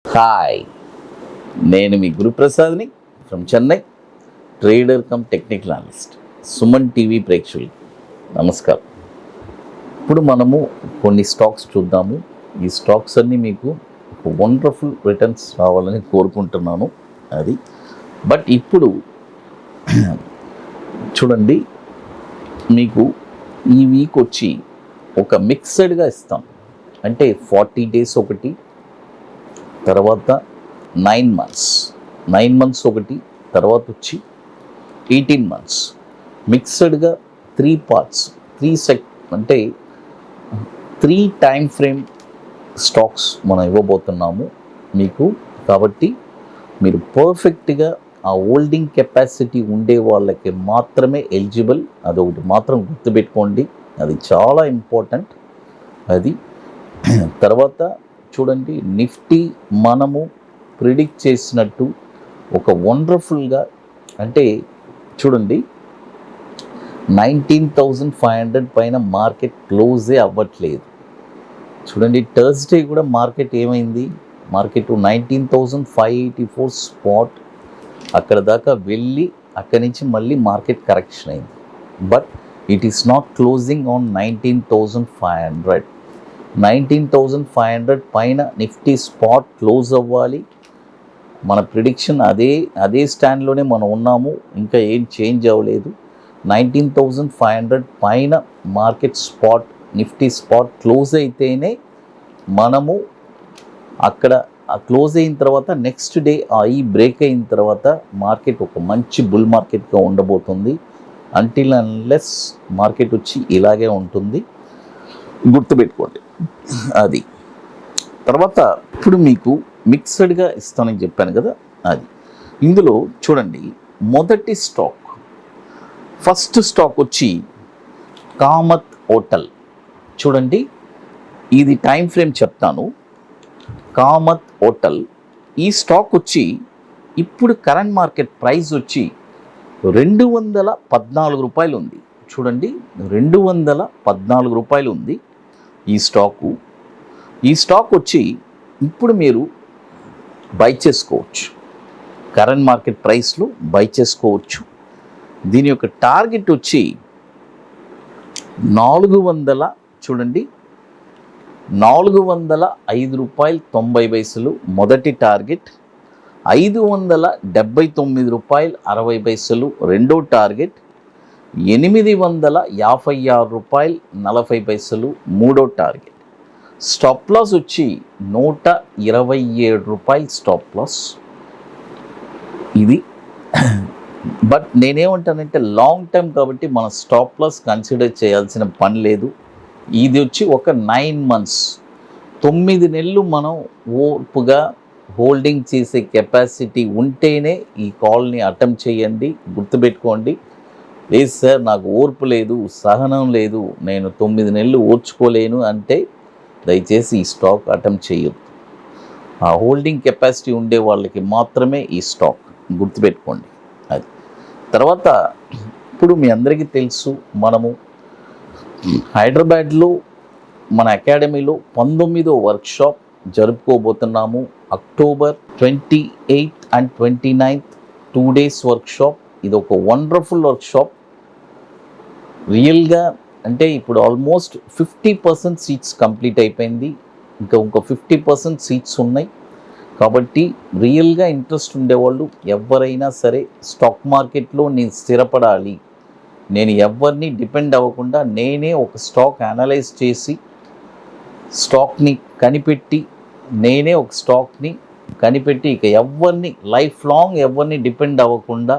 Hi, నేను మీ గురుప్రసాద్ని from Chennai, trader cum technical analyst. Suman TV ప్రేక్షకులకి నమస్కారం. ఇప్పుడు మనము కొన్ని స్టాక్స్ చూద్దాము. ఈ స్టాక్స్ అన్నీ మీకు వండర్ఫుల్ రిటర్న్స్ రావాలని కోరుకుంటున్నాను. బట్ ఇప్పుడు చూడండి, మీకు ఈ వీక్ వచ్చి ఒక మిక్స్డ్గా ఇస్తాం. అంటే 40 days ఒకటి, తర్వాత 9 months ఒకటి, తర్వాత వచ్చి 18 months మిక్స్డ్గా 3 parts, 3 అంటే 3 టైం ఫ్రేమ్ స్టాక్స్ మనం ఇవ్వబోతున్నాము మీకు. కాబట్టి మీరు పర్ఫెక్ట్గా ఆ హోల్డింగ్ కెపాసిటీ ఉండే వాళ్ళకి మాత్రమే ఎలిజిబుల్. అదొకటి మాత్రం గుర్తుపెట్టుకోండి, అది చాలా ఇంపార్టెంట్. తర్వాత చూడండి, నిఫ్టీ మనము ప్రిడిక్ట్ చేసినట్టు ఒక వండర్ఫుల్గా, అంటే చూడండి 19,500 పైన మార్కెట్ క్లోజే అవ్వట్లేదు. చూడండి, థర్స్డే కూడా మార్కెట్ ఏమైంది, మార్కెట్ 19,584 స్పాట్ అక్కడ దాకా వెళ్ళి అక్కడి నుంచి మళ్ళీ మార్కెట్ కరెక్షన్ అయింది. But it is not closing on 19,500. 19,500 పైన నిఫ్టీ స్పాట్ క్లోజ్ అవ్వాలి. మన ప్రిడిక్షన్ అదే స్టాండ్లోనే మనం ఉన్నాము, ఇంకా ఏం చేంజ్ అవ్వలేదు. 19,500 పైన market spot, Nifty spot close అయితేనే మనము అక్కడ క్లోజ్ అయిన తర్వాత నెక్స్ట్ డే ఈ బ్రేక్ అయిన తర్వాత మార్కెట్ ఒక మంచి బుల్ మార్కెట్గా ఉండబోతుంది. అంటిల్ అన్లెస్ మార్కెట్ వచ్చి ఇలాగే ఉంటుంది, గుర్తుపెట్టుకోండి. తర్వాత ఇప్పుడు మీకు మిక్స్డ్గా ఇస్తానని చెప్పాను కదా. ఇందులో చూడండి, మొదటి స్టాక్, ఫస్ట్ స్టాక్ వచ్చి కామత్ హోటల్. చూడండి, ఇది టైం ఫ్రేమ్ చెప్తాను. కామత్ హోటల్ ఈ స్టాక్ వచ్చి ఇప్పుడు కరెంట్ మార్కెట్ ప్రైస్ వచ్చి 214 రూపాయలు ఉంది. చూడండి, 214 రూపాయలు ఉంది ఈ స్టాకు. ఈ స్టాక్ వచ్చి ఇప్పుడు మీరు బై చేసుకోవచ్చు, కరెంట్ మార్కెట్ ప్రైస్లో బై చేసుకోవచ్చు. దీని యొక్క టార్గెట్ వచ్చి 400, చూడండి 405 రూపాయలు 90 పైసలు మొదటి టార్గెట్, 579 రూపాయలు 60 పైసలు రెండో టార్గెట్, 856 రూపాయలు 40 పైసలు మూడో టార్గెట్. స్టాప్ లాస్ వచ్చి 127 రూపాయలు స్టాప్ లాస్ ఇది. బట్ నేనేమంటానంటే లాంగ్ టర్మ్ కాబట్టి మన స్టాప్ లాస్ కన్సిడర్ చేయాల్సిన పని లేదు. ఇది వచ్చి ఒక 9 months, 9 నెలలు మనం ఓర్పుగా హోల్డింగ్ చేసే కెపాసిటీ ఉంటేనే ఈ కాల్ని అటెంప్ట్ చేయండి. గుర్తుపెట్టుకోండి, లేదు సార్ నాకు ఓర్పు లేదు, సహనం లేదు, నేను 9 నెలలు ఓర్చుకోలేను అంటే దయచేసి ఈ స్టాక్ అటెంప్ట్ చేయొద్దు. ఆ హోల్డింగ్ కెపాసిటీ ఉండే వాళ్ళకి మాత్రమే ఈ స్టాక్, గుర్తుపెట్టుకోండి. తర్వాత ఇప్పుడు మీ అందరికీ తెలుసు, మనము హైదరాబాద్లో మన అకాడమీలో 19వ వర్క్షాప్ జరుపుకోబోతున్నాము. October 28th and 29th 2 days workshop. ఇది ఒక వండర్ఫుల్ వర్క్షాప్. రియల్గా అంటే ఇప్పుడు ఆల్మోస్ట్ 50% సీట్స్ కంప్లీట్ అయిపోయింది, ఇంకా 50% సీట్స్ ఉన్నాయి. కాబట్టి రియల్గా ఇంట్రెస్ట్ ఉండేవాళ్ళు ఎవరైనా సరే, స్టాక్ మార్కెట్లో నేను స్థిరపడాలి, నేను ఎవరిని డిపెండ్ అవ్వకుండా నేనే ఒక స్టాక్ అనలైజ్ చేసి స్టాక్ని కనిపెట్టి, నేనే ఒక స్టాక్ని కనిపెట్టి ఇక ఎవరిని లైఫ్ లాంగ్ ఎవరిని డిపెండ్ అవ్వకుండా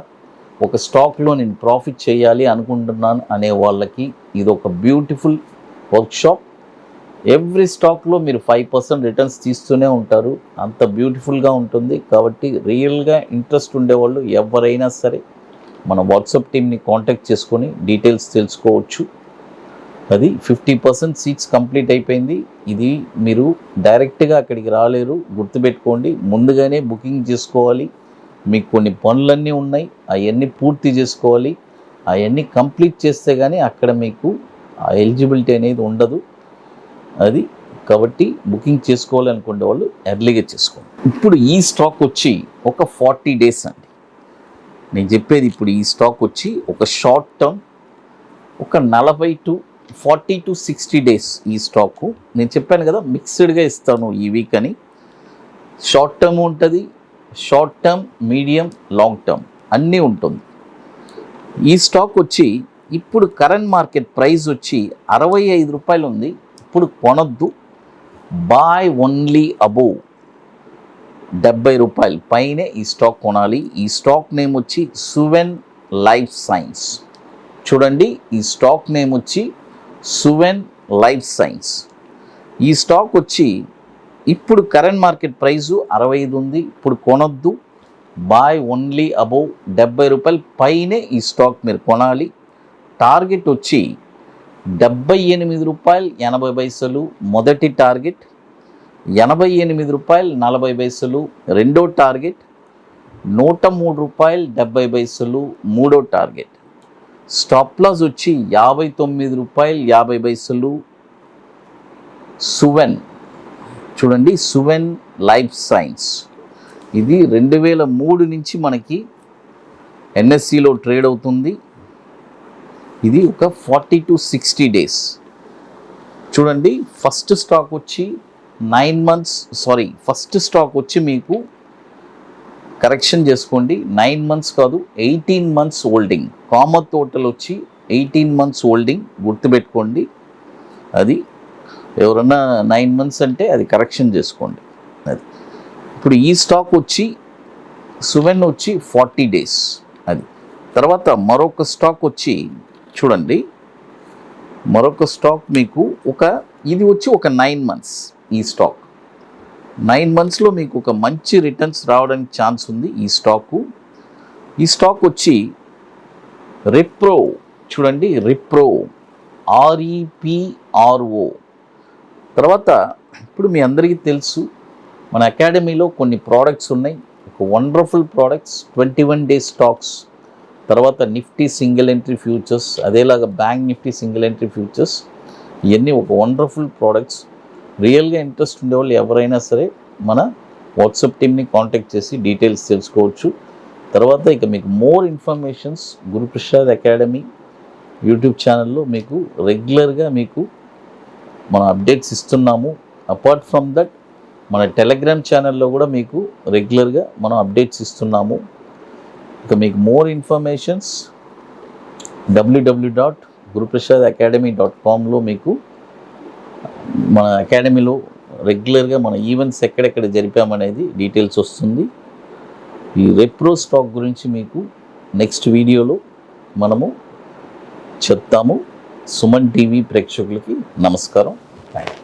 ఒక స్టాక్లో నేను ప్రాఫిట్ చేయాలి అనుకుంటున్నాను అనే వాళ్ళకి ఇది ఒక బ్యూటిఫుల్ వర్క్షాప్. ఎవ్రీ స్టాక్లో మీరు 5% రిటర్న్స్ తీస్తూనే ఉంటారు, అంత బ్యూటిఫుల్గా ఉంటుంది. కాబట్టి రియల్గా ఇంట్రెస్ట్ ఉండేవాళ్ళు ఎవరైనా సరే మన వాట్సాప్ టీమ్ని కాంటాక్ట్ చేసుకొని డీటెయిల్స్ తెలుసుకోవచ్చు. 50% సీట్స్ కంప్లీట్ అయిపోయింది. ఇది మీరు డైరెక్ట్గా అక్కడికి రాలేరు, గుర్తుపెట్టుకోండి. ముందుగానే బుకింగ్ చేసుకోవాలి. మీకు కొన్ని పనులన్నీ ఉన్నాయి, అవన్నీ పూర్తి చేసుకోవాలి. అవన్నీ కంప్లీట్ చేస్తే కానీ అక్కడ మీకు ఆ ఎలిజిబిలిటీ అనేది ఉండదు. కాబట్టి బుకింగ్ చేసుకోవాలి అనుకునే వాళ్ళు ఎర్లీగా చేసుకోండి. ఇప్పుడు ఈ స్టాక్ వచ్చి ఒక 40 డేస్ అండి. నేను చెప్పేది ఇప్పుడు ఈ స్టాక్ వచ్చి ఒక షార్ట్ టర్మ్ ఒక 40 to 60 డేస్ ఈ స్టాకు. నేను చెప్పాను కదా మిక్స్డ్గా ఇస్తాను ఈ వీక్ అని. షార్ట్ టర్మ్ ఉంటుంది, short term, medium, long term అన్నీ ఉంటుంది. ఈ స్టాక్ వచ్చి ఇప్పుడు కరెంట్ మార్కెట్ ప్రైస్ వచ్చి 65 రూపాయలు ఉంది. ఇప్పుడు కొనొద్దు, బాయ్ ఓన్లీ అబోవ్ 70 రూపాయలు పైనే ఈ స్టాక్ కొనాలి. ఈ స్టాక్ నేమ్ వచ్చి సువెన్ లైఫ్ సైన్స్. చూడండి, ఈ స్టాక్ నేమ్ వచ్చి సువెన్ లైఫ్ సైన్స్. ఈ స్టాక్ వచ్చి ఇప్పుడు కరెంట్ మార్కెట్ ప్రైజు 65 ఉంది. ఇప్పుడు కొనొద్దు, బాయ్ ఓన్లీ అబోవ్ 70 రూపాయలు పైనే ఈ స్టాక్ మీరు కొనాలి. టార్గెట్ వచ్చి 78 రూపాయలు 80 పైసలు మొదటి టార్గెట్, 88 రూపాయలు 40 పైసలు రెండో టార్గెట్, 103 రూపాయలు 70 పైసలు మూడో టార్గెట్. స్టాప్ లాస్ వచ్చి 59 రూపాయలు 50 పైసలు సువెన్. చూడండి, సువెన్ లైఫ్ సైన్స్. ఇది 2003 నుంచి మనకి ఎన్ఎస్సిలో ట్రేడ్ అవుతుంది. ఇది ఒక 40 to 60 డేస్. చూడండి, ఫస్ట్ స్టాక్ వచ్చి 9 months, ఫస్ట్ స్టాక్ వచ్చి మీకు కరెక్షన్ చేసుకోండి, 9 months కాదు 18 months హోల్డింగ్. కామత్ టోటల్ వచ్చి 18 months హోల్డింగ్, గుర్తుపెట్టుకోండి. అది ఎవరన్నా 9 months అంటే అది కరెక్షన్ చేసుకోండి. అది ఇప్పుడు ఈ స్టాక్ వచ్చి సువెన్ వచ్చి 40 డేస్. అది తర్వాత మరొక స్టాక్ వచ్చి చూడండి, మరొక స్టాక్ మీకు ఇది వచ్చి ఒక 9 months. ఈ స్టాక్ 9 monthsలో మీకు ఒక మంచి రిటర్న్స్ రావడానికి ఛాన్స్ ఉంది. ఈ స్టాక్ వచ్చి రిప్రో. చూడండి, రిప్రో REPRO. తర్వాత ఇప్పుడు మీ అందరికీ తెలుసు మన అకాడమీలో కొన్ని ప్రోడక్ట్స్ ఉన్నాయి. ఒక వండర్ఫుల్ ప్రోడక్ట్స్ 21 days స్టాక్స్, తర్వాత నిఫ్టీ సింగిల్ ఎంట్రీ ఫ్యూచర్స్, అదేలాగా bank Nifty single entry futures. ఇవన్నీ ఒక వండర్ఫుల్ ప్రోడక్ట్స్. రియల్గా ఇంట్రెస్ట్ ఉండేవాళ్ళు ఎవరైనా సరే మన వాట్సాప్ టీమ్ని కాంటాక్ట్ చేసి డీటెయిల్స్ తెలుసుకోవచ్చు. తర్వాత ఇక మీకు more informations Guruprasad academy YouTube ఛానల్లో మీకు రెగ్యులర్గా మీకు మన అప్డేట్స్ ఇస్తున్నాము. అపార్ట్ ఫ్రమ్ దట్ మన టెలిగ్రామ్ ఛానల్లో కూడా మీకు రెగ్యులర్గా మనం అప్డేట్స్ ఇస్తున్నాము. ఇక మీకు మోర్ ఇన్ఫర్మేషన్స్ www.guruprasadacademy.comలో మీకు మన అకాడమీలో రెగ్యులర్గా మన ఈవెంట్స్ ఎక్కడెక్కడ జరిపామనేది డీటెయిల్స్ వస్తుంది. ఈ రెప్రో స్టాక్ గురించి మీకు నెక్స్ట్ వీడియోలో మనము చెప్తాము. సుమన్ టీవీ ప్రేక్షకులకి నమస్కారం. Thank you.